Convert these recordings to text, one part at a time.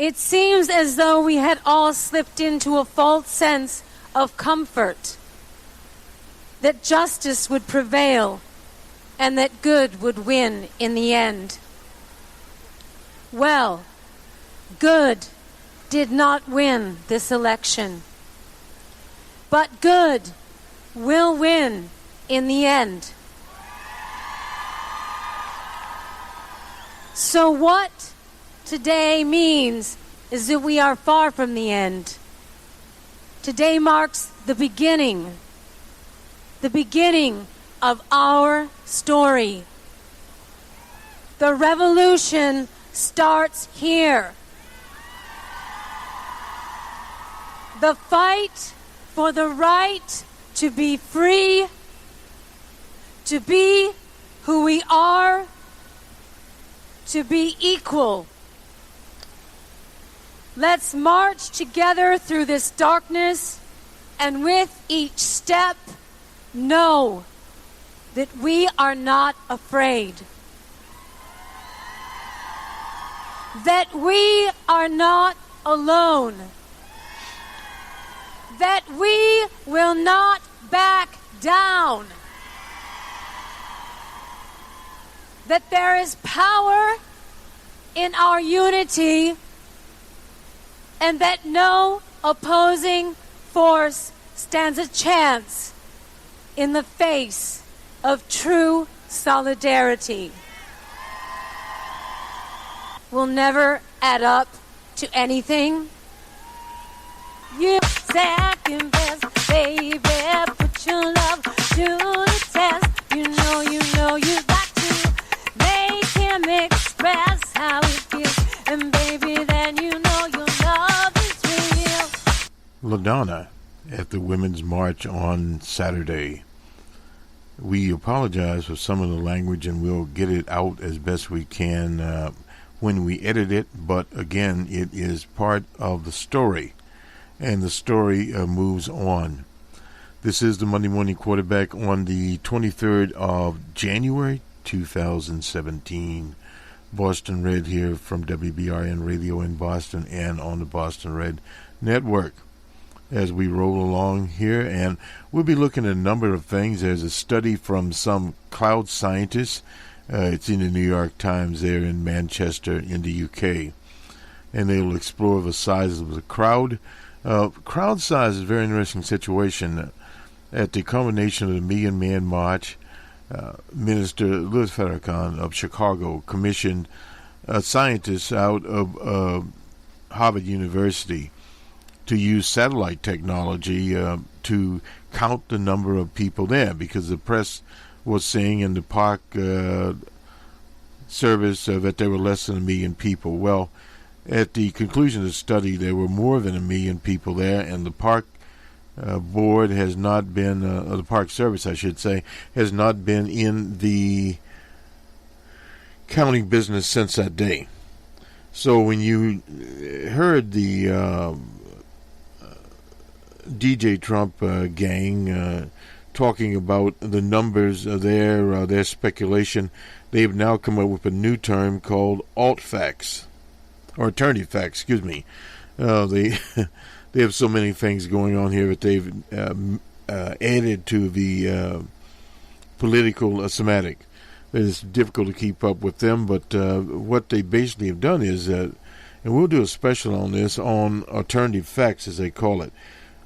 It seems as though we had all slipped into a false sense of comfort, that justice would prevail and that good would win in the end. Well, good did not win this election, but good will win in the end. So what today means is that we are far from the end. Today marks the beginning of our story. The revolution starts here. The fight for the right to be free, to be who we are, to be equal. Let's march together through this darkness, and with each step, know that we are not afraid. That we are not alone. That we will not back down. That there is power in our unity, and that no opposing force stands a chance in the face of true solidarity. Will never add up to anything. You second best, baby, put your love to the test. You know you got to make him express how he feels, and baby, then you know your love is real. LaDonna at the Women's March on Saturday. We apologize for some of the language, and we'll get it out as best we can when we edit it, but again, it is part of the story, and the story moves on. This is the Monday Morning Quarterback on the 23rd of January 2017. Boston Red here from WBRN Radio in Boston and on the Boston Red Network. As we roll along here, and we'll be looking at a number of things. There's a study from some cloud scientists. It's in the New York Times there in Manchester in the UK. And they will explore the size of the crowd. Crowd size is a very interesting situation. At the culmination of the Million Man March, Minister Louis Farrakhan of Chicago commissioned scientists out of Harvard University to use satellite technology to count the number of people there, because the press was saying in the park service that there were less than 1 million people. Well, at the conclusion of the study, there were more than 1 million people there, and the park board has not been, the park service, I should say, has not been in the counting business since that day. So when you heard the DJ Trump gang talking about the numbers of their speculation, they've now come up with a new term called alt-facts, or alternative facts, excuse me. They have so many things going on here that they've added to the political semantic. It's difficult to keep up with them, but what they basically have done is, and we'll do a special on this, on alternative facts, as they call it.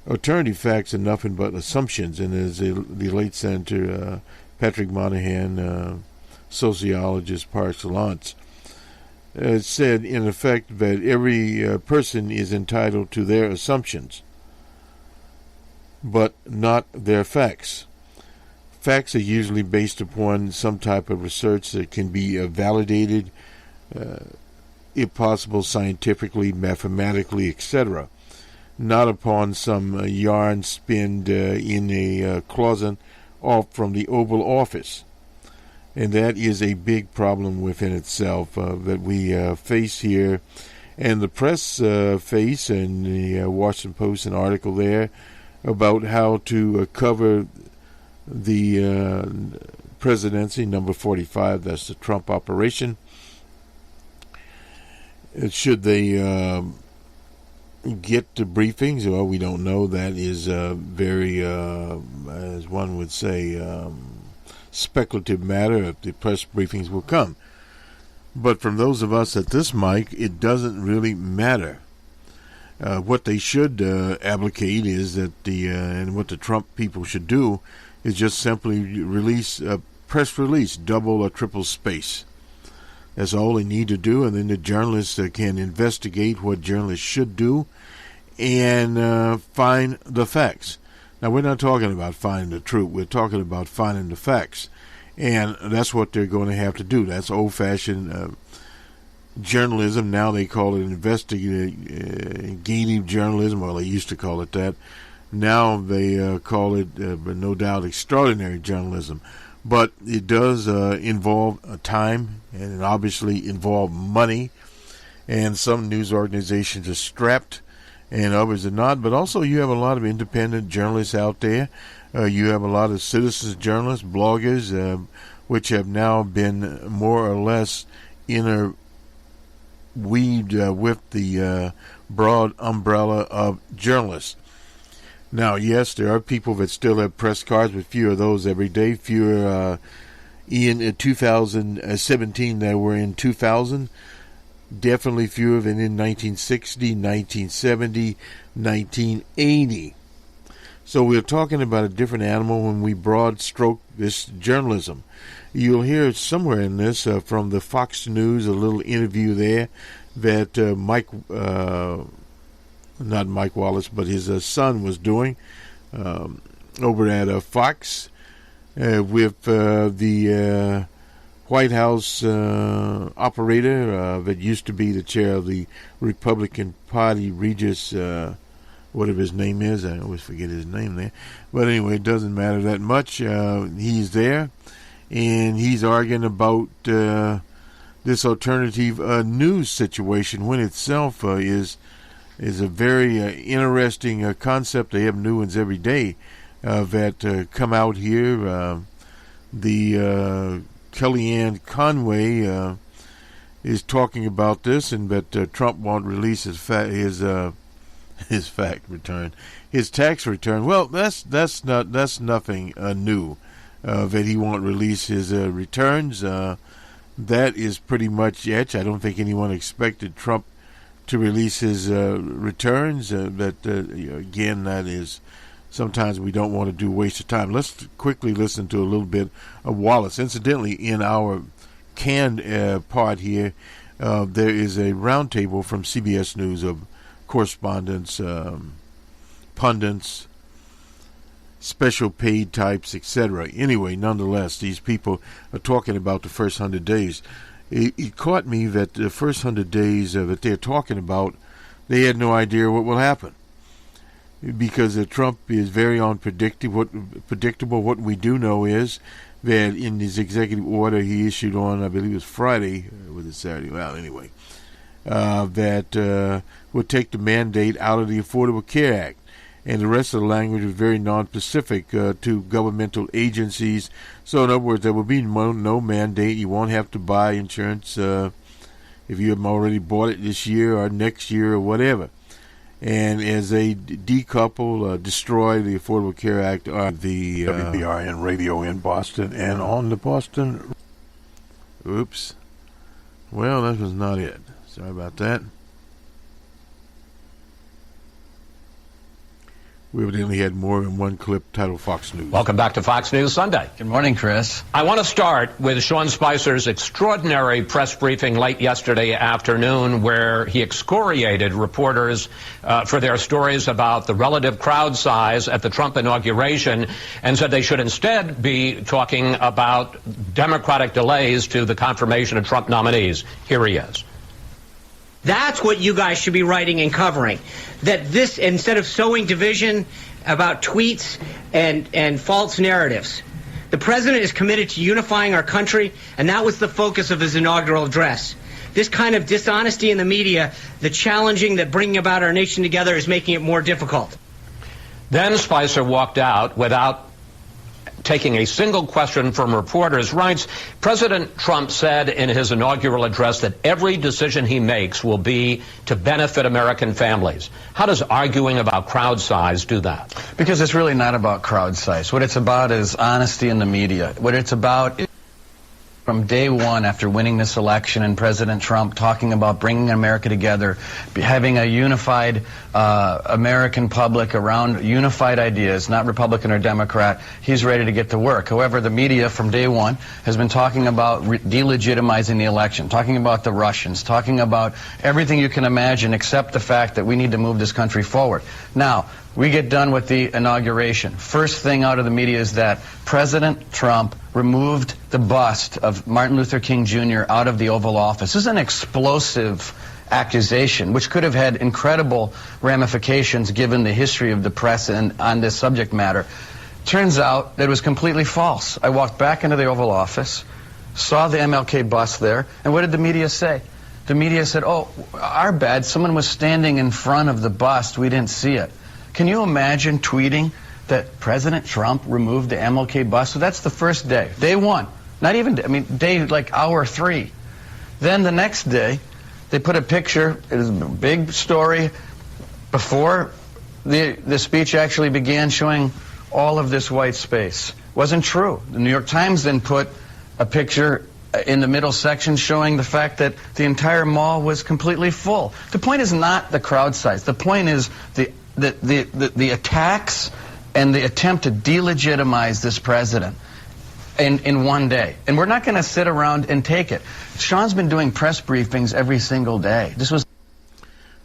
Alternative facts are nothing but assumptions, and as the late Senator Patrick Moynihan, sociologist par excellence, said in effect that every person is entitled to their assumptions, but not their facts. Facts are usually based upon some type of research that can be validated, if possible, scientifically, mathematically, etc., not upon some yarn spinned in a closet off from the Oval Office. And that is a big problem within itself that we face here. And the press face, and the Washington Post, an article there about how to cover the presidency, number 45, that's the Trump operation. Should they get to briefings? Well, we don't know. That is very, as one would say, speculative matter if the press briefings will come. But from those of us at this mic, it doesn't really matter. What they should advocate is that and what the Trump people should do is just simply release a press release, double or triple space. That's all they need to do, and then the journalists can investigate what journalists should do and find the facts. Now, we're not talking about finding the truth. We're talking about finding the facts. And that's what they're going to have to do. That's old-fashioned journalism. Now they call it investigative journalism. Well, they used to call it that. Now they call it, no doubt, extraordinary journalism. But it does involve time, and it obviously involve money. And some news organizations are strapped, and others are not. But also you have a lot of independent journalists out there. You have a lot of citizens journalists, bloggers, which have now been more or less interweaved with the broad umbrella of journalists. Now, yes, there are people that still have press cards, but fewer of those every day. Fewer in 2017 than were in 2000. Definitely fewer than in 1960, 1970, 1980. So we're talking about a different animal when we broad stroke this journalism. You'll hear somewhere in this from the Fox News, a little interview there that not Mike Wallace, but his son was doing over at Fox with the White House operator that used to be the chair of the Republican Party, Regis, whatever his name is. I always forget his name there. But anyway, it doesn't matter that much. He's there, and he's arguing about this alternative news situation, when itself is a very interesting concept. They have new ones every day that come out here. The Kellyanne Conway is talking about this, and that Trump won't release his tax return. Well, that's nothing new. That he won't release his returns. That is pretty much it. I don't think anyone expected Trump to release his returns. Again, that is, sometimes we don't want to do waste of time. Let's quickly listen to a little bit of Wallace. Incidentally, in our canned part here, there is a roundtable from CBS News of correspondents, pundits, special paid types, etc. Anyway, nonetheless, these people are talking about the first 100 days. It caught me that the first 100 days that they're talking about, they had no idea what will happen. Because Trump is very unpredictable. What we do know is that in his executive order he issued on, I believe it was Friday, or was it Saturday? Well, anyway, that would take the mandate out of the Affordable Care Act. And the rest of the language was very non-specific to governmental agencies. So in other words, there will be no mandate. You won't have to buy insurance if you have already bought it this year or next year or whatever. And as they decouple, destroy the Affordable Care Act, the WBRN Radio in Boston and on the Boston... Oops. Well, that was not it. Sorry about that. We evidently had more than one clip titled Fox News. Welcome back to Fox News Sunday. Good morning, Chris. I want to start with Sean Spicer's extraordinary press briefing late yesterday afternoon, where he excoriated reporters for their stories about the relative crowd size at the Trump inauguration and said they should instead be talking about Democratic delays to the confirmation of Trump nominees. Here he is. That's what you guys should be writing and covering. That this, instead of sowing division about tweets and false narratives, the president is committed to unifying our country, and that was the focus of his inaugural address. This kind of dishonesty in the media, the challenging that bringing about our nation together is making it more difficult. Then Spicer walked out without taking a single question from reporters, writes, President Trump said in his inaugural address that every decision he makes will be to benefit American families. How does arguing about crowd size do that? Because it's really not about crowd size. What it's about is honesty in the media. What it's about is from day one after winning this election and President Trump talking about bringing America together, having a unified American public around unified ideas, not Republican or Democrat, he's ready to get to work. However, the media from day one has been talking about delegitimizing the election, talking about the Russians, talking about everything you can imagine except the fact that we need to move this country forward. Now, we get done with the inauguration. First thing out of the media is that President Trump removed the bust of Martin Luther King Jr. out of the Oval Office. This is an explosive accusation, which could have had incredible ramifications given the history of the press and on this subject matter. Turns out that it was completely false. I walked back into the Oval Office, saw the MLK bust there, and what did the media say? The media said, oh, our bad, someone was standing in front of the bust, we didn't see it. Can you imagine tweeting that President Trump removed the MLK bust? So that's the first day. Day one. Not even, day like hour 3. Then the next day, they put a picture, it was a big story, before the speech actually began, showing all of this white space. Wasn't true. The New York Times then put a picture in the middle section showing the fact that the entire mall was completely full. The point is not the crowd size. The point is the attacks and the attempt to delegitimize this president in one day. And we're not going to sit around and take it. Sean's been doing press briefings every single day. This was...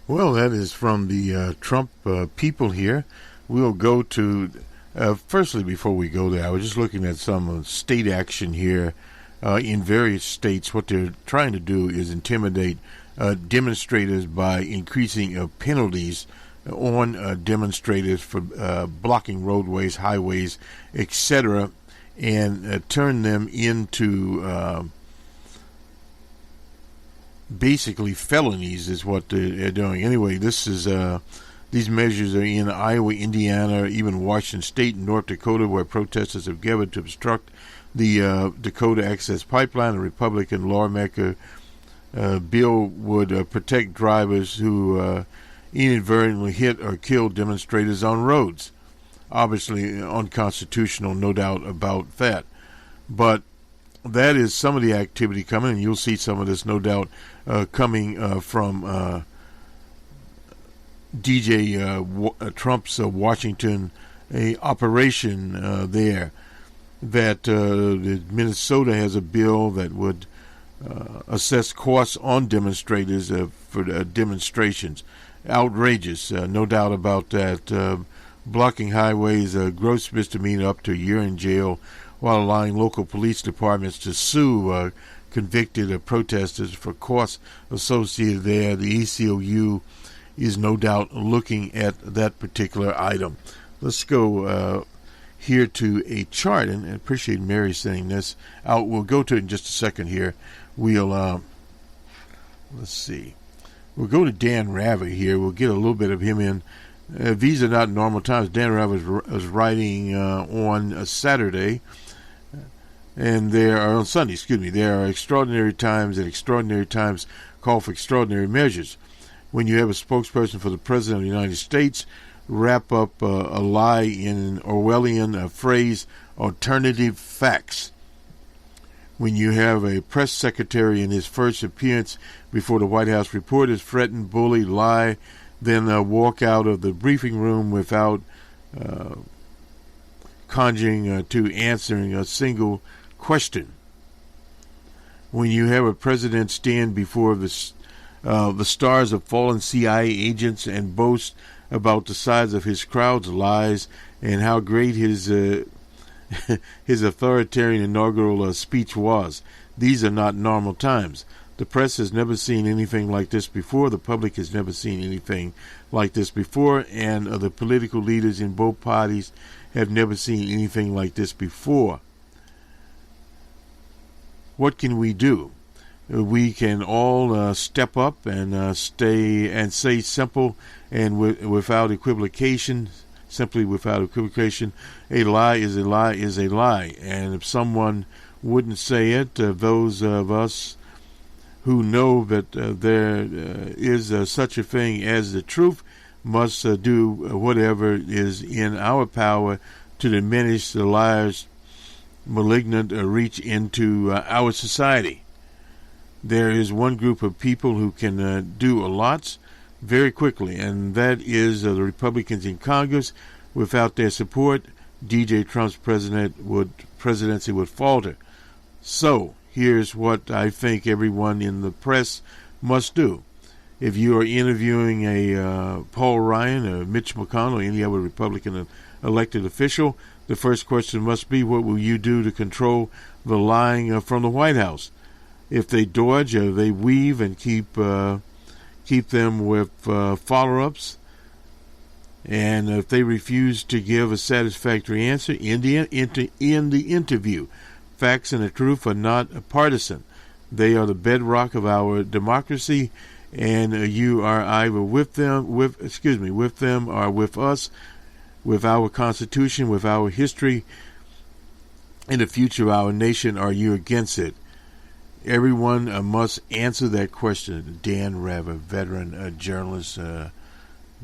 Well, that is from the Trump people here. We'll go to... firstly, before we go there, I was just looking at some state action here in various states. What they're trying to do is intimidate demonstrators by increasing penalties on demonstrators for blocking roadways, highways, etc., and turn them into basically felonies is what they're doing. Anyway, this is these measures are in Iowa, Indiana, even Washington State and North Dakota, where protesters have gathered to obstruct the Dakota Access Pipeline. A Republican lawmaker bill would protect drivers who inadvertently hit or kill demonstrators on roads. Obviously unconstitutional, no doubt about that. But that is some of the activity coming, and you'll see some of this, no doubt, coming from DJ Trump's Washington operation there. That Minnesota has a bill that would assess costs on demonstrators for demonstrations. Outrageous, no doubt about that. Blocking highways, a gross misdemeanor up to a year in jail, while allowing local police departments to sue convicted protesters for costs associated there. The ACLU is no doubt looking at that particular item. Let's go here to a chart, and I appreciate Mary saying this out. We'll go to it in just a second here. We'll, let's see. We'll go to Dan Ravi here. We'll get a little bit of him in. These are not normal times. Dan Ravi was writing on a Saturday, and there are on Sunday. Excuse me. There are extraordinary times, and extraordinary times call for extraordinary measures. When you have a spokesperson for the President of the United States wrap up a lie in an Orwellian phrase, alternative facts. When you have a press secretary in his first appearance before the White House reporters threaten, bully, lie, then walk out of the briefing room without conjuring to answering a single question. When you have a president stand before the stars of fallen CIA agents and boast about the size of his crowd's lies and how great his authoritarian inaugural speech was. These are not normal times. The press has never seen anything like this before. The public has never seen anything like this before. And the political leaders in both parties have never seen anything like this before. What can we do? We can all step up and stay and say simple and without equivocation simply without equivocation. A lie is a lie is a lie. And if someone wouldn't say it, those of us who know that there is such a thing as the truth must do whatever is in our power to diminish the liar's malignant reach into our society. There is one group of people who can do a lot very quickly, and that is the Republicans in Congress. Without their support, DJ Trump's presidency would falter. So, here's what I think everyone in the press must do. If you are interviewing a Paul Ryan or Mitch McConnell or any other Republican elected official, the first question must be, what will you do to control the lying from the White House? If they dodge, they weave and keep them with follow-ups, and if they refuse to give a satisfactory answer in the interview, facts and the truth are not partisan. They are the bedrock of our democracy, and you are either with them or with us, with our Constitution, with our history, and the future of our nation. Are you against it? Everyone must answer that question. Dan Rav, a veteran journalist,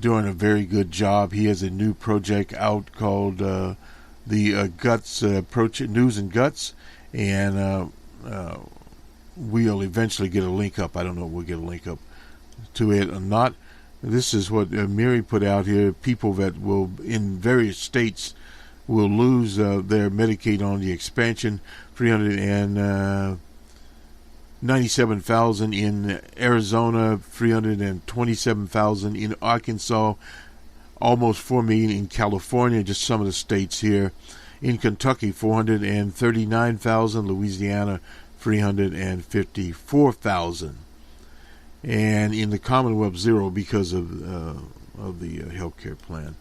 doing a very good job. He has a new project out called the Guts News and Guts, and we'll eventually get a link up. I don't know if we'll get a link up to it or not. This is what Mary put out here. People that will, in various states, will lose their Medicaid on the expansion. 397,000 in Arizona, 327,000 in Arkansas, almost 4 million in California, just some of the states here. In Kentucky, 439,000, Louisiana, 354,000. And in the Commonwealth, 0 because of the health care plan.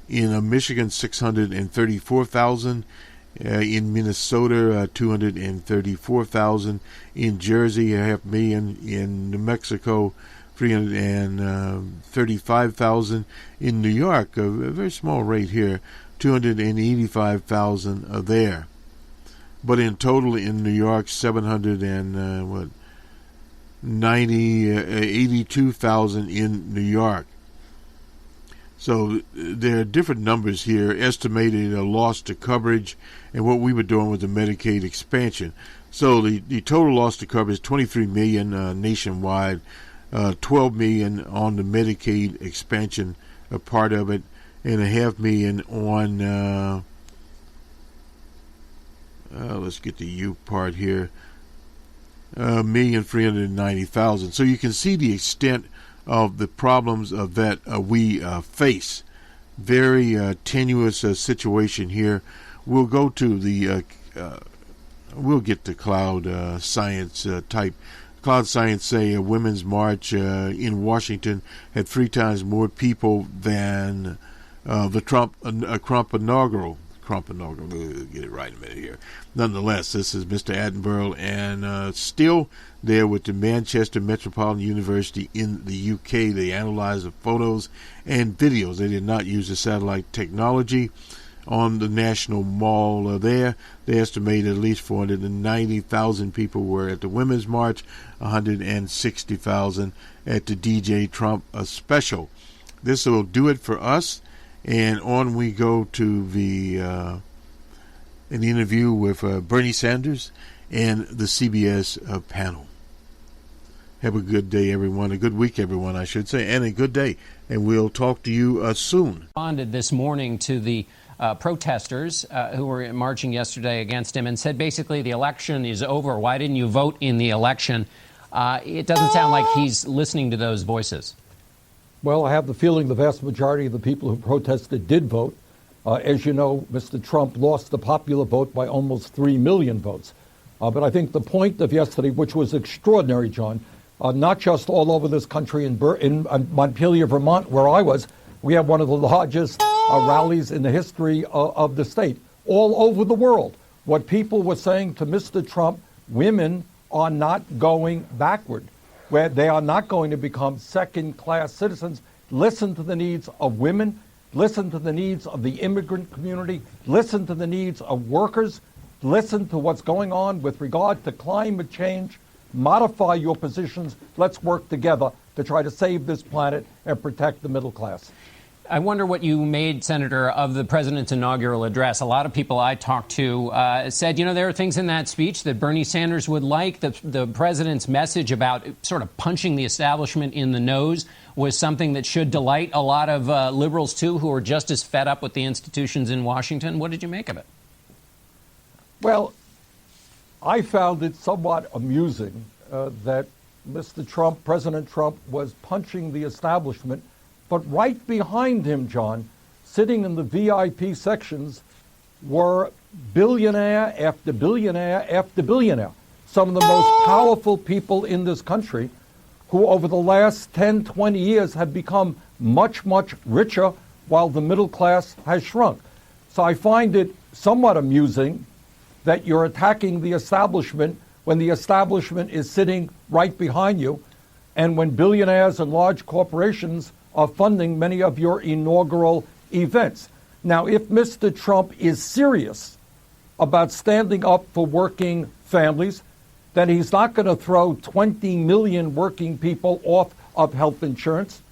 In Michigan, 634,000. In Minnesota, 234,000. In Jersey, 500,000. In New Mexico, 335,000. In New York, a very small rate here, 285,000 there. But in total, in New York, 82,000 in New York. So there are different numbers here, estimated loss to coverage, and what we were doing with the Medicaid expansion. So the total loss to coverage is 23 million nationwide, 12 million on the Medicaid expansion, a part of it, and 500,000 on, let's get the U part here, 1,390,000. So you can see the extent of the problems that we face. Very tenuous situation here. We'll go to the we'll get to cloud science type. Cloud science say a women's march in Washington had 3 times more people than the Trump inaugural. We'll get it right in a minute here. Nonetheless, this is Mr. Attenborough, and still there with the Manchester Metropolitan University in the UK. They analyzed the photos and videos. They did not use the satellite technology on the National Mall there. They estimated at least 490,000 people were at the Women's March, 160,000 at the DJ Trump special. This will do it for us. And on we go to an interview with Bernie Sanders and the CBS panel. Have a good day, everyone. A good week, everyone, I should say, and a good day. And we'll talk to you soon. Responded this morning to the protesters who were marching yesterday against him and said basically the election is over. Why didn't you vote in the election? It doesn't sound like he's listening to those voices. Well, I have the feeling the vast majority of the people who protested did vote. As you know, Mr. Trump lost the popular vote by almost 3 million votes. But I think the point of yesterday, which was extraordinary, John, not just all over this country in Montpelier, Vermont, where I was, we have one of the largest rallies in the history of the state. All over the world, what people were saying to Mr. Trump, women are not going backward, where they are not going to become second-class citizens. Listen to the needs of women. listen to the needs of the immigrant community, listen to the needs of workers, listen to what's going on with regard to climate change, modify your positions. Let's work together to try to save this planet and protect the middle class. I wonder what you made, Senator, of the president's inaugural address. A lot of people I talked to said, there are things in that speech that Bernie Sanders would like. The president's message about sort of punching the establishment in the nose was something that should delight a lot of liberals, too, who are just as fed up with the institutions in Washington. What did you make of it? Well, I found it somewhat amusing that Mr. Trump, President Trump, was punching the establishment. But right behind him, John, sitting in the VIP sections, were billionaire after billionaire after billionaire. Some of the most powerful people in this country who over the last 10, 20 years have become much, much richer while the middle class has shrunk. So I find it somewhat amusing that you're attacking the establishment when the establishment is sitting right behind you and when billionaires and large corporations are funding many of your inaugural events. Now, if Mr. Trump is serious about standing up for working families, then he's not going to throw 20 million working people off of health insurance.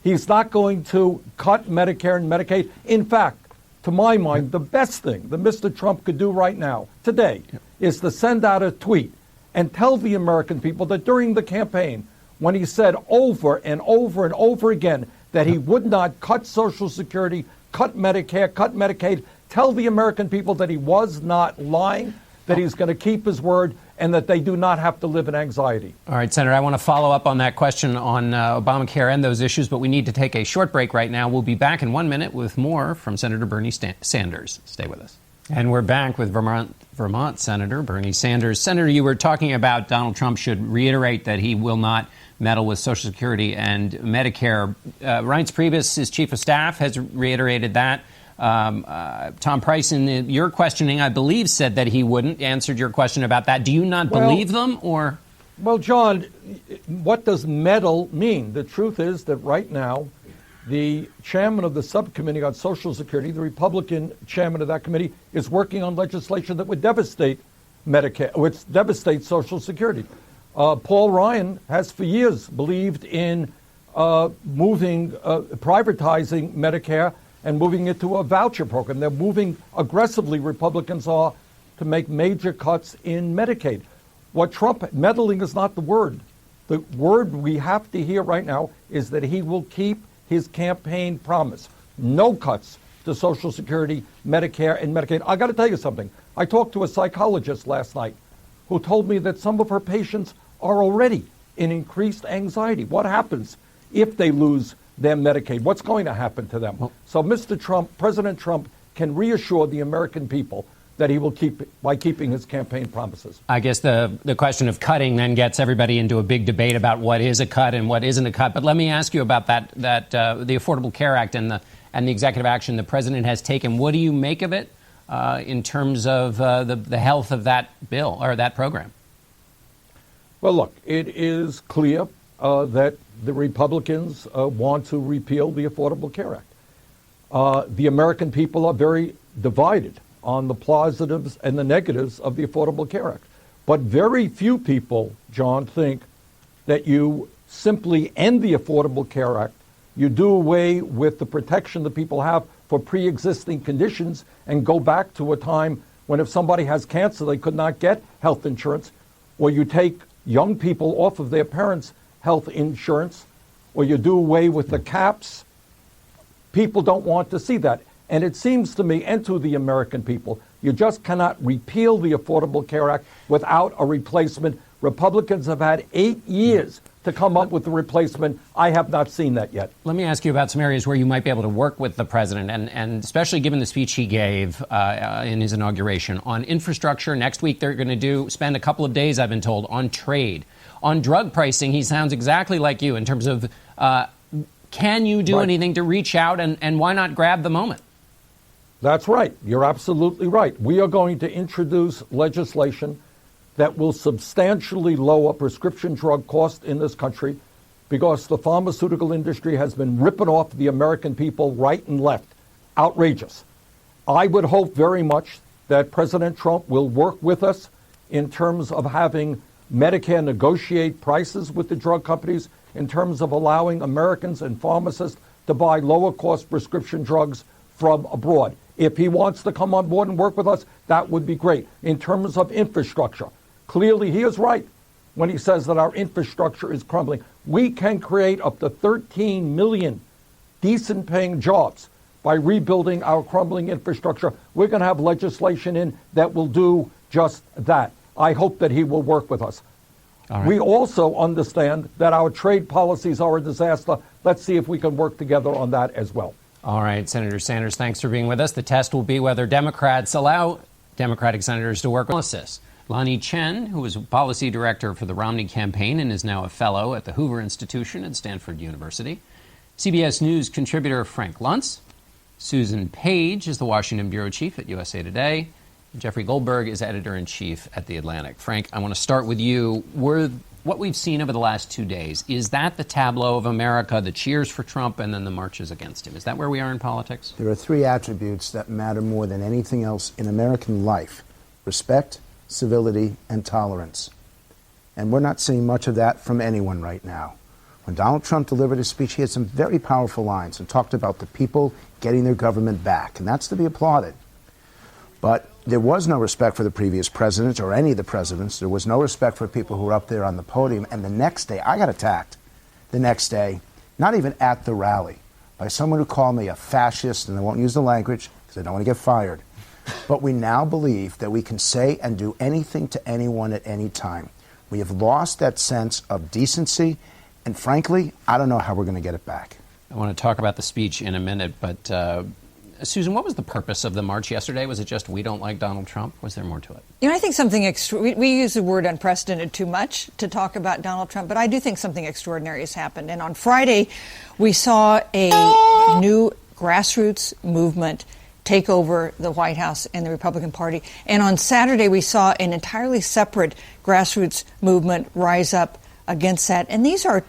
He's not going to cut Medicare and Medicaid. In fact, to my mind, the best thing that Mr. Trump could do right now, today, is to send out a tweet and tell the American people that during the campaign, when he said over and over and over again that he would not cut Social Security, cut Medicare, cut Medicaid, tell the American people that he was not lying, that he's going to keep his word, and that they do not have to live in anxiety. All right, Senator, I want to follow up on that question on Obamacare and those issues, but we need to take a short break right now. We'll be back in 1 minute with more from Senator Bernie Sanders. Stay with us. And we're back with Vermont Senator Bernie Sanders. Senator, you were talking about Donald Trump should reiterate that he will not meddle with Social Security and Medicare. Reince Priebus, his chief of staff, has reiterated that. Tom Price, in your questioning, I believe, said that he wouldn't. Answered your question about that. Do you not believe them, or? Well, John, what does meddle mean? The truth is that right now, the chairman of the subcommittee on Social Security, the Republican chairman of that committee, is working on legislation that would devastate Medicare, which devastates Social Security. Paul Ryan has for years believed in privatizing Medicare and moving it to a voucher program. They're moving aggressively, Republicans are, to make major cuts in Medicaid. What Trump, meddling is not the word. The word we have to hear right now is that he will keep his campaign promise. No cuts to Social Security, Medicare, and Medicaid. I got to tell you something. I talked to a psychologist last night who told me that some of her patients are already in increased anxiety. What happens if they lose their Medicaid? What's going to happen to them? So Mr. Trump, President Trump, can reassure the American people that he will keep by keeping his campaign promises. I guess the question of cutting then gets everybody into a big debate about what is a cut and what isn't a cut. But let me ask you about the Affordable Care Act and the executive action the president has taken. What do you make of it in terms of the health of that bill or that program? Well, look, it is clear that the Republicans want to repeal the Affordable Care Act. The American people are very divided on the positives and the negatives of the Affordable Care Act. But very few people, John, think that you simply end the Affordable Care Act, you do away with the protection that people have for pre-existing conditions and go back to a time when if somebody has cancer, they could not get health insurance, or you take young people off of their parents' health insurance, or you do away with the caps. People don't want to see that. And it seems to me, and to the American people, you just cannot repeal the Affordable Care Act without a replacement. Republicans have had 8 years to come up with the replacement. I have not seen that yet. Let me ask you about some areas where you might be able to work with the president, and especially given the speech he gave in his inauguration. On infrastructure, next week they're going to spend a couple of days, I've been told, on trade. On drug pricing, he sounds exactly like you in terms of can you do anything to reach out, and why not grab the moment? That's right. You're absolutely right. We are going to introduce legislation that will substantially lower prescription drug costs in this country, because the pharmaceutical industry has been ripping off the American people right and left. Outrageous. I would hope very much that President Trump will work with us in terms of having Medicare negotiate prices with the drug companies, in terms of allowing Americans and pharmacists to buy lower-cost prescription drugs from abroad. If he wants to come on board and work with us, that would be great. In terms of infrastructure, clearly he is right when he says that our infrastructure is crumbling. We can create up to 13 million decent-paying jobs by rebuilding our crumbling infrastructure. We're going to have legislation in that will do just that. I hope that he will work with us. All right. We also understand that our trade policies are a disaster. Let's see if we can work together on that as well. All right, Senator Sanders, thanks for being with us. The test will be whether Democrats allow Democratic senators to work on analysis. Lonnie Chen, who was policy director for the Romney campaign and is now a fellow at the Hoover Institution at Stanford University. CBS News contributor Frank Luntz. Susan Page is the Washington bureau chief at USA Today. Jeffrey Goldberg is editor-in-chief at The Atlantic. Frank, I want to start with you. What we've seen over the last 2 days, is that the tableau of America, the cheers for Trump and then the marches against him? Is that where we are in politics? There are three attributes that matter more than anything else in American life: respect, civility, and tolerance. And we're not seeing much of that from anyone right now. When Donald Trump delivered his speech, he had some very powerful lines and talked about the people getting their government back, and that's to be applauded. But there was no respect for the previous president or any of the presidents. There was no respect for people who were up there on the podium. And the next day, I got attacked. The next day, not even at the rally, by someone who called me a fascist, and I won't use the language because I don't want to get fired. But we now believe that we can say and do anything to anyone at any time. We have lost that sense of decency, and frankly, I don't know how we're going to get it back. I want to talk about the speech in a minute, but Susan, what was the purpose of the march yesterday? Was it just we don't like Donald Trump? Was there more to it? You know, I think something we use the word unprecedented too much to talk about Donald Trump, but I do think something extraordinary has happened. And on Friday, we saw a new grassroots movement take over the White House and the Republican Party. And on Saturday, we saw an entirely separate grassroots movement rise up against that. And these are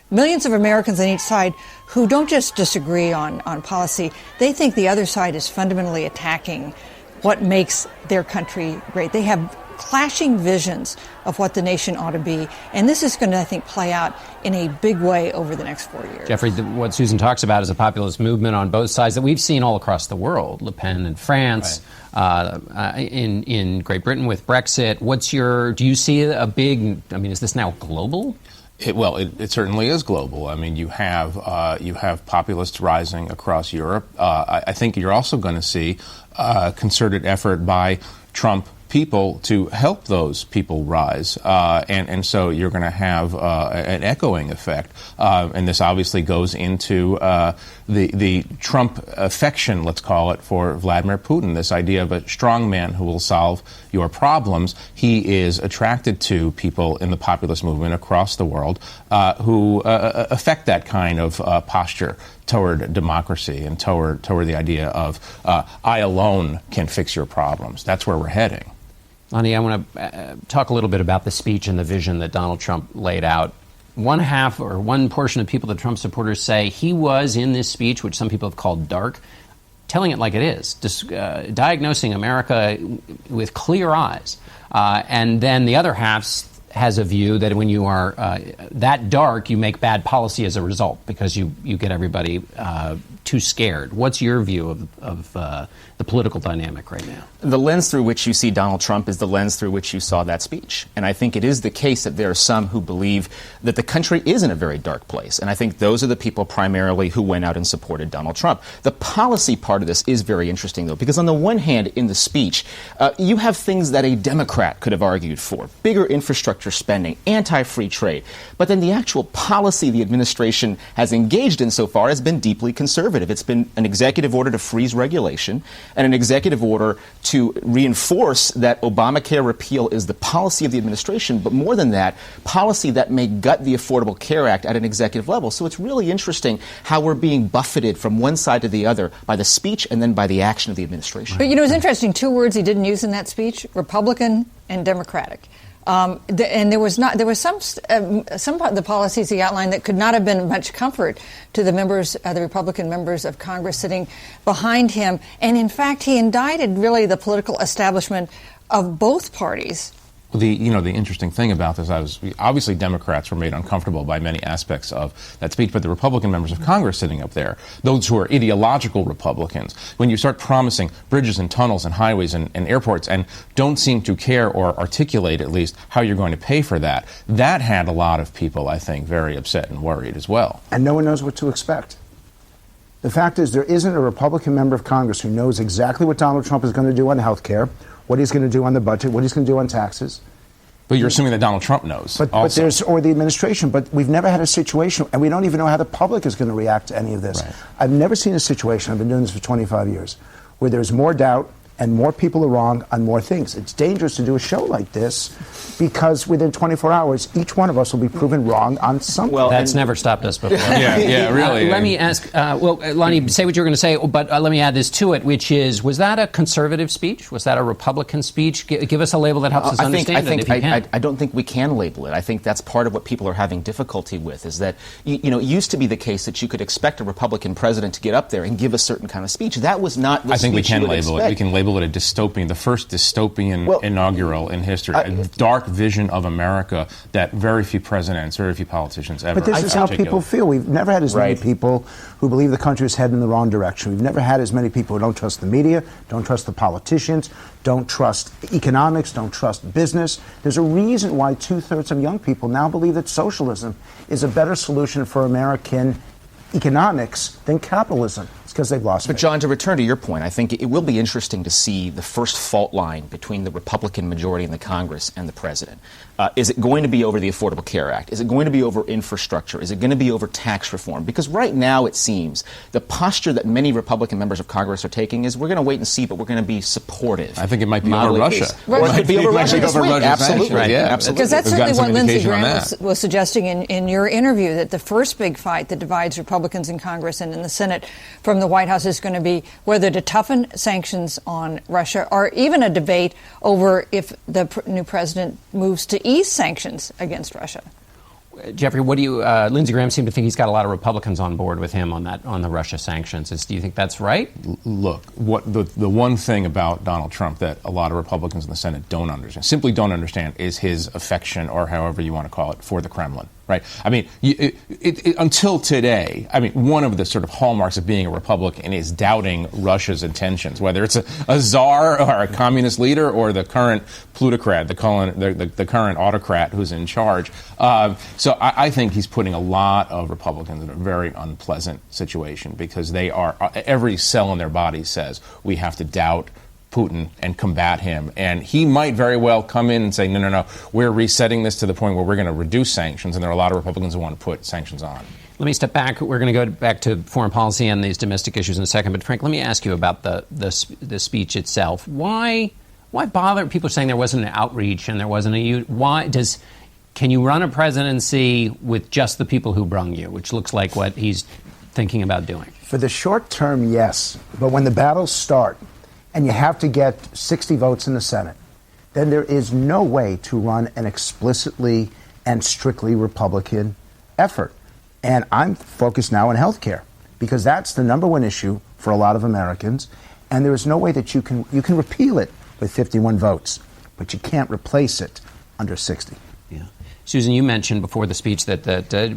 millions of Americans on each side who don't just disagree on policy. They think the other side is fundamentally attacking what makes their country great. They have clashing visions of what the nation ought to be. And this is going to, I think, play out in a big way over the next 4 years. Jeffrey, what Susan talks about is a populist movement on both sides that we've seen all across the world. Le Pen in France, right. In Great Britain with Brexit. Do you see a big, is this now global? It certainly is global. I mean, you have populists rising across Europe. I think you're also going to see a concerted effort by Trump people to help those people rise. And so you're going to have an echoing effect. And this obviously goes into the Trump affection, let's call it, for Vladimir Putin, this idea of a strong man who will solve your problems. He is attracted to people in the populist movement across the world who affect that kind of posture toward democracy and toward the idea of I alone can fix your problems. That's where we're heading. Lonnie, I want to talk a little bit about the speech and the vision that Donald Trump laid out. One portion of people, the Trump supporters, say he was in this speech, which some people have called dark, telling it like it is, diagnosing America with clear eyes. And then the other half has a view that when you are that dark, you make bad policy as a result because you get everybody too scared. What's your view of the political dynamic right now? The lens through which you see Donald Trump is the lens through which you saw that speech. And I think it is the case that there are some who believe that the country is in a very dark place. And I think those are the people primarily who went out and supported Donald Trump. The policy part of this is very interesting, though, because on the one hand, in the speech, you have things that a Democrat could have argued for: bigger infrastructure spending, anti-free trade. But then the actual policy the administration has engaged in so far has been deeply conservative. It's been an executive order to freeze regulation and an executive order to reinforce that Obamacare repeal is the policy of the administration, but more than that, policy that may gut the Affordable Care Act at an executive level. So it's really interesting how we're being buffeted from one side to the other by the speech and then by the action of the administration. But, it's interesting, two words he didn't use in that speech: Republican and Democratic. And there was some of the policies he outlined that could not have been much comfort to the members, the Republican members of Congress sitting behind him. And in fact, he indicted really the political establishment of both parties. The interesting thing about this, obviously Democrats were made uncomfortable by many aspects of that speech, but the Republican members of Congress sitting up there, those who are ideological Republicans, when you start promising bridges and tunnels and highways and airports and don't seem to care or articulate at least how you're going to pay for that, that had a lot of people, I think, very upset and worried as well. And no one knows what to expect. The fact is, there isn't a Republican member of Congress who knows exactly what Donald Trump is going to do on health care, what he's going to do on the budget, what he's going to do on taxes. But you're assuming that Donald Trump knows. But the administration. But we've never had a situation, and we don't even know how the public is going to react to any of this. Right. I've never seen a situation, I've been doing this for 25 years, where there's more doubt and more people are wrong on more things. It's dangerous to do a show like this because within 24 hours, each one of us will be proven wrong on something. Well, that's never stopped us before. Really. Let me ask, Lonnie, say what you were going to say, but let me add this to it, which is, was that a conservative speech? Was that a Republican speech? Give us a label that helps us understand it, if you can. I don't think we can label it. I think that's part of what people are having difficulty with, is that, it used to be the case that you could expect a Republican president to get up there and give a certain kind of speech. That was not the I think we speech can you would label expect. it. We can label it a dystopian, the first dystopian inaugural in history, a dark vision of America that very few presidents, very few politicians ever. But this is how people feel. We've never had as many people who believe the country is heading in the wrong direction. We've never had as many people who don't trust the media, don't trust the politicians, don't trust economics, don't trust business. There's a reason why 2/3 of young people now believe that socialism is a better solution for American economics than capitalism. It's because they've lost But, faith. John, to return to your point, I think it will be interesting to see the first fault line between the Republican majority in the Congress and the president. Is it going to be over the Affordable Care Act? Is it going to be over infrastructure? Is it going to be over tax reform? Because right now, it seems, the posture that many Republican members of Congress are taking is we're going to wait and see, but we're going to be supportive. I think it might be over Russia. Or it could be over Russia this week. Absolutely. Right. Yeah. Absolutely. Because that's certainly what Lindsey Graham on was suggesting in your interview, that the first big fight that divides Republicans in Congress and in the Senate from the White House is going to be whether to toughen sanctions on Russia, or even a debate over if the new president moves to ease sanctions against Russia. Jeffrey, what do you? Lindsey Graham seemed to think he's got a lot of Republicans on board with him on the Russia sanctions. Do you think that's right? Look, what the one thing about Donald Trump that a lot of Republicans in the Senate simply don't understand, is his affection, or however you want to call it, for the Kremlin. Right? I mean, until today, one of the sort of hallmarks of being a Republican is doubting Russia's intentions, whether it's a czar or a communist leader or the current plutocrat, the current autocrat who's in charge. So I think he's putting a lot of Republicans in a very unpleasant situation, because they are, every cell in their body says we have to doubt Putin and combat him. And he might very well come in and say, no, we're resetting this to the point where we're going to reduce sanctions, and there are a lot of Republicans who want to put sanctions on. Let me step back. We're going to go back to foreign policy and these domestic issues in a second. But Frank, let me ask you about the speech itself. Why bother? People are saying there wasn't an outreach and there wasn't can you run a presidency with just the people who brung you, which looks like what he's thinking about doing? For the short term, yes. But when the battles start, and you have to get 60 votes in the Senate, then there is no way to run an explicitly and strictly Republican effort. And I'm focused now on health care, because that's the number one issue for a lot of Americans. And there is no way that you can repeal it with 51 votes, but you can't replace it under 60. Yeah. Susan, you mentioned before the speech that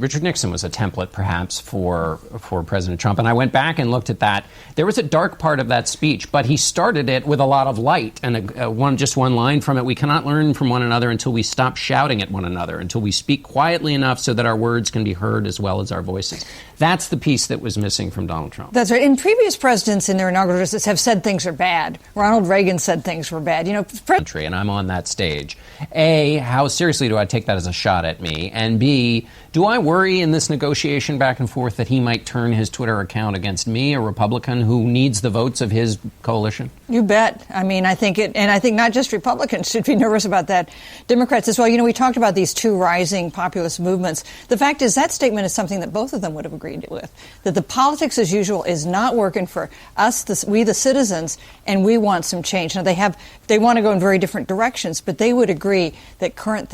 Richard Nixon was a template, perhaps, for President Trump. And I went back and looked at that. There was a dark part of that speech, but he started it with a lot of light. And just one line from it: we cannot learn from one another until we stop shouting at one another, until we speak quietly enough so that our words can be heard as well as our voices. That's the piece that was missing from Donald Trump. That's right. And previous presidents in their inaugural addresses have said things are bad. Ronald Reagan said things were bad. And I'm on that stage. A, how seriously do I take that as a shot at me? And B, Do I worry in this negotiation back and forth that he might turn his Twitter account against me, a Republican who needs the votes of his coalition? You bet. I mean, I think not just Republicans should be nervous about that. Democrats as well. You know, we talked about these two rising populist movements. The fact is that statement is something that both of them would have agreed with, that the politics as usual is not working for us, we the citizens, and we want some change. Now, they want to go in very different directions, but they would agree that current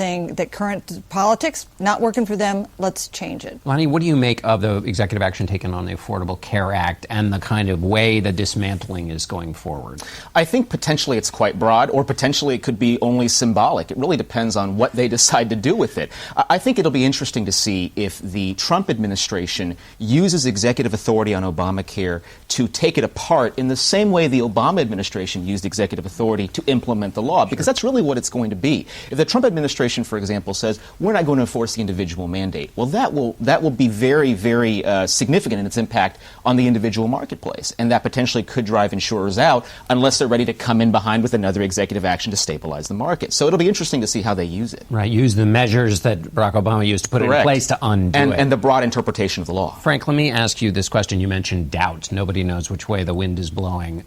politics, not working for them, let's change it. Lonnie, what do you make of the executive action taken on the Affordable Care Act and the kind of way the dismantling is going forward? I think potentially it's quite broad, or potentially it could be only symbolic. It really depends on what they decide to do with it. I think it'll be interesting to see if the Trump administration uses executive authority on Obamacare to take it apart in the same way the Obama administration used executive authority to implement the law, because that's really what it's going to be. If the Trump administration, for example, says, we're not going to enforce the individual mandate, well, that will be very, very significant in its impact on the individual marketplace, and that potentially could drive insurers out unless they're ready to come in behind with another executive action to stabilize the market. So it'll be interesting to see how they use it. Right, use the measures that Barack Obama used to put it in place to undo it. And the broad interpretation of the law. Frank, let me ask you this question. You mentioned doubt. Nobody knows which way the wind is blowing.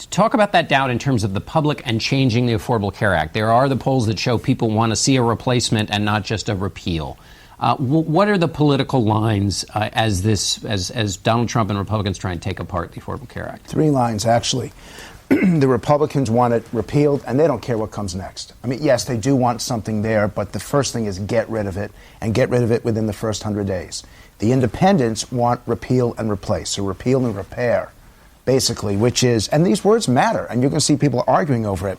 Talk about that doubt in terms of the public and changing the Affordable Care Act. There are the polls that show people want to see a replacement and not just a repeal. What are the political lines as Donald Trump and Republicans try and take apart the Affordable Care Act? 3 lines, actually. The Republicans want it repealed, and they don't care what comes next. I mean, yes, they do want something there, but the first thing is get rid of it, and get rid of it within the first 100 days. The independents want repeal and replace, so repeal and repair, basically, which is, and these words matter, and you can see people arguing over it,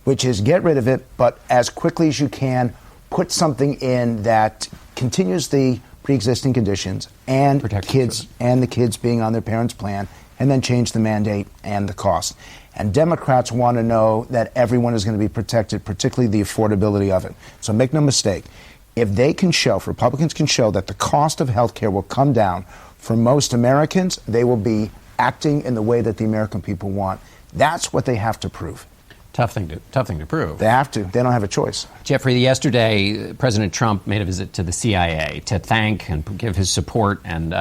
which is get rid of it, but as quickly as you can, put something in that continues the pre-existing conditions and the kids being on their parents' plan, and then change the mandate and the cost. And Democrats want to know that everyone is going to be protected, particularly the affordability of it. So make no mistake, if Republicans can show that the cost of health care will come down for most Americans, they will be acting in the way that the American people want. That's what they have to prove. Tough thing to prove. They have to. They don't have a choice. Jeffrey, yesterday, President Trump made a visit to the CIA to thank and give his support. And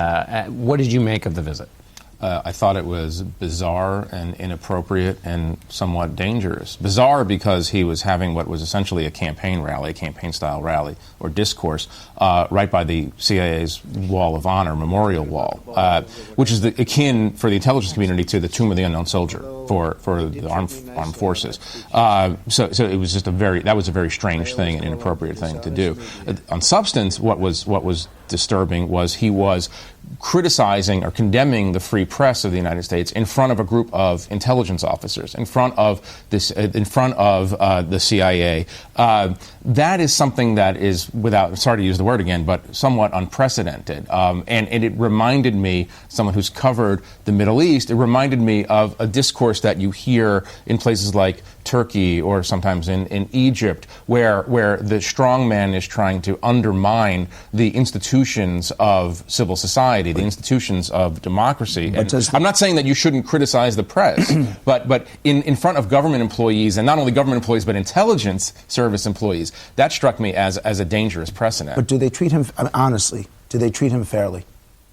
what did you make of the visit? I thought it was bizarre and inappropriate and somewhat dangerous. Bizarre because he was having what was essentially a campaign-style rally or discourse, right by the CIA's Wall of Honor, Memorial Wall, which is akin for the intelligence community to the Tomb of the Unknown Soldier for the armed forces. So it was just that was a very strange thing and inappropriate thing to do. On substance, what was disturbing was he was criticizing or condemning the free press of the United States in front of a group of intelligence officers, in front of the CIA. That is something that is, sorry to use the word again, but somewhat unprecedented. And it reminded me, someone who's covered the Middle East, it reminded me of a discourse that you hear in places like Turkey or sometimes in Egypt, where the strong man is trying to undermine the institutions of civil society, the institutions of democracy. And I'm not saying that you shouldn't criticize the press, but in front of government employees, and not only government employees, but intelligence service employees, that struck me as a dangerous precedent. But do they treat him, honestly, do they treat him fairly?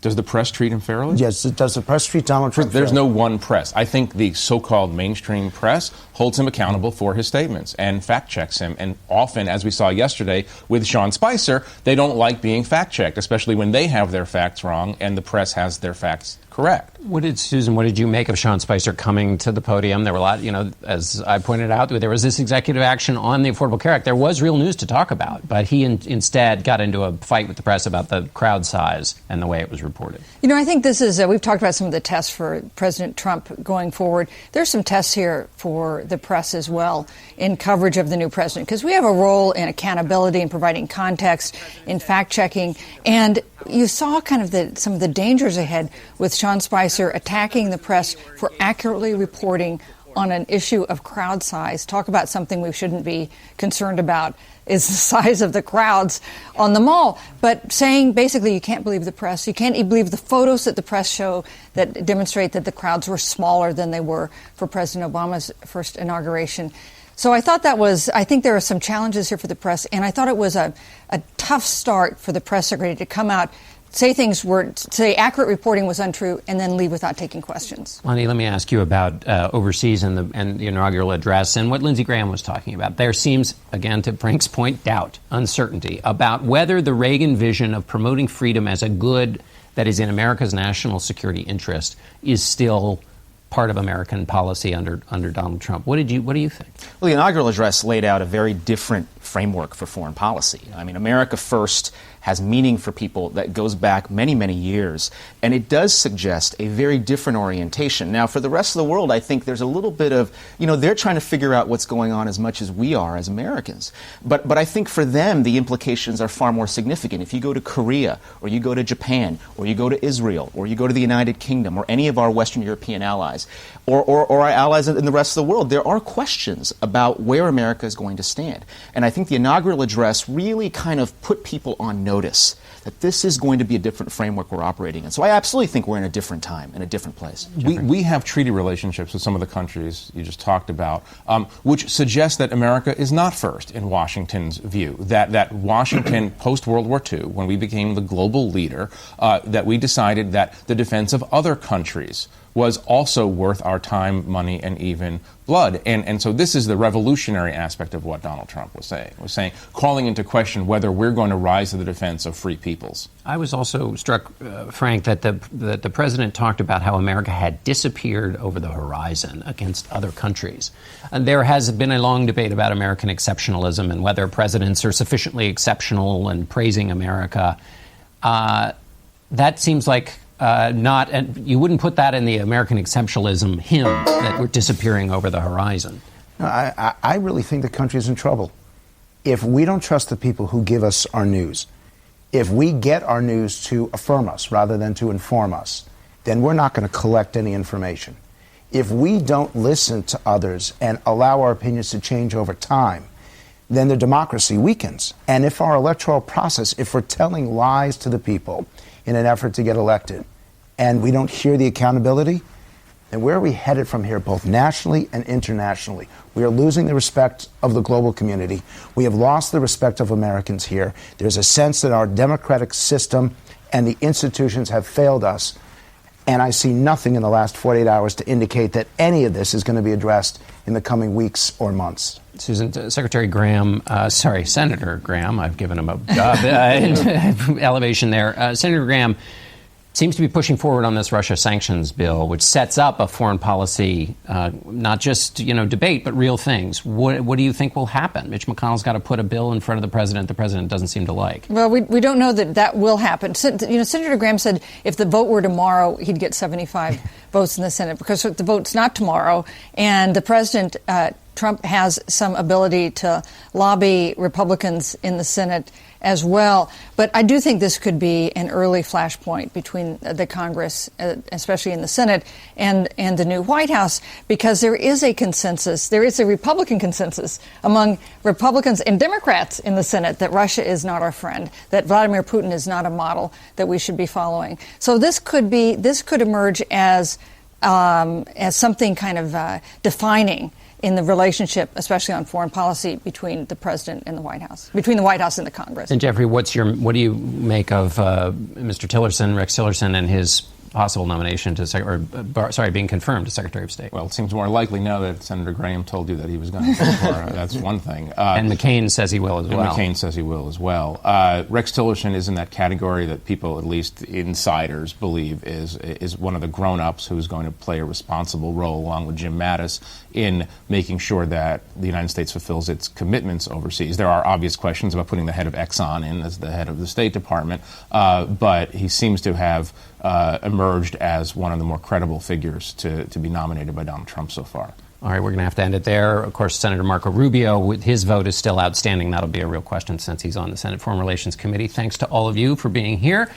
Does the press treat him fairly? Yes. Does the press treat Donald Trump fairly? There's no one press. I think the so-called mainstream press holds him accountable for his statements and fact-checks him. And often, as we saw yesterday with Sean Spicer, they don't like being fact-checked, especially when they have their facts wrong and the press has their facts correct. Susan, what did you make of Sean Spicer coming to the podium? There were a lot, as I pointed out, there was this executive action on the Affordable Care Act. There was real news to talk about, but he instead got into a fight with the press about the crowd size and the way it was reported. I think this is, we've talked about some of the tests for President Trump going forward. There's some tests here for the press as well in coverage of the new president, because we have a role in accountability and providing context, in fact-checking, and you saw kind of some of the dangers ahead with Sean Spicer attacking the press for accurately reporting on an issue of crowd size. Talk about something we shouldn't be concerned about is the size of the crowds on the mall. But saying basically you can't believe the press, you can't believe the photos that the press show that demonstrate that the crowds were smaller than they were for President Obama's first inauguration. So I think there are some challenges here for the press, and I thought it was a tough start for the press secretary to come out, say accurate reporting was untrue, and then leave without taking questions. Lonnie, let me ask you about overseas and the inaugural address and what Lindsey Graham was talking about. There seems, again, to Frank's point, doubt, uncertainty about whether the Reagan vision of promoting freedom as a good that is in America's national security interest is still part of American policy under Donald Trump. What do you think? Well, the inaugural address laid out a very different framework for foreign policy. I mean, America First has meaning for people that goes back many, many years, and it does suggest a very different orientation. Now, for the rest of the world, I think there's a little bit of, they're trying to figure out what's going on as much as we are as Americans. But I think for them, the implications are far more significant. If you go to Korea, or you go to Japan, or you go to Israel, or you go to the United Kingdom, or any of our Western European allies, or our allies in the rest of the world, there are questions about where America is going to stand. And I think the inaugural address really kind of put people on notice that this is going to be a different framework we're operating in. So I absolutely think we're in a different time, in a different place. We have treaty relationships with some of the countries you just talked about, which suggest that America is not first in Washington's view, that Washington, post-World War II, when we became the global leader, that we decided that the defense of other countries was also worth our time, money, and even blood. And so this is the revolutionary aspect of what Donald Trump was saying, calling into question whether we're going to rise to the defense of free peoples. I was also struck, Frank, that the president talked about how America had disappeared over the horizon against other countries. And there has been a long debate about American exceptionalism and whether presidents are sufficiently exceptional and praising America. That seems like and you wouldn't put that in the American exceptionalism hymn that we're disappearing over the horizon. No, I really think the country is in trouble. If we don't trust the people who give us our news, if we get our news to affirm us rather than to inform us, then we're not going to collect any information. If we don't listen to others and allow our opinions to change over time, then the democracy weakens. And if our electoral process, if we're telling lies to the people in an effort to get elected, and we don't hear the accountability, then where are we headed from here, both nationally and internationally? We are losing the respect of the global community. We have lost the respect of Americans here. There's a sense that our democratic system and the institutions have failed us. And I see nothing in the last 48 hours to indicate that any of this is going to be addressed in the coming weeks or months. Susan, Senator Graham, I've given him a job elevation there. Senator Graham seems to be pushing forward on this Russia sanctions bill, which sets up a foreign policy, not just debate, but real things. What do you think will happen? Mitch McConnell's got to put a bill in front of the president doesn't seem to like. Well, we don't know that will happen. Senator Graham said if the vote were tomorrow, he'd get 75 votes in the Senate, because the vote's not tomorrow, and the president, Trump, has some ability to lobby Republicans in the Senate as well. But I do think this could be an early flashpoint between the Congress, especially in the Senate, and the new White House, because there is a consensus, there is a Republican consensus among Republicans and Democrats in the Senate that Russia is not our friend, that Vladimir Putin is not a model that we should be following. So this could emerge as something kind of defining in the relationship, especially on foreign policy, between the president and the White House, between the White House and the Congress. And Jeffrey, what do you make of Mr. Rex Tillerson, and his possible nomination to being confirmed as Secretary of State? Well, it seems more likely now that Senator Graham told you that he was going to vote for. That's one thing. And McCain says he will as well. McCain says he will as well. Rex Tillerson is in that category that people, at least insiders, believe is one of the grown-ups who's going to play a responsible role, along with Jim Mattis, in making sure that the United States fulfills its commitments overseas. There are obvious questions about putting the head of Exxon in as the head of the State Department, but he seems to have emerged as one of the more credible figures to be nominated by Donald Trump so far. All right, we're going to have to end it there. Of course, Senator Marco Rubio, his vote is still outstanding. That'll be a real question since he's on the Senate Foreign Relations Committee. Thanks to all of you for being here.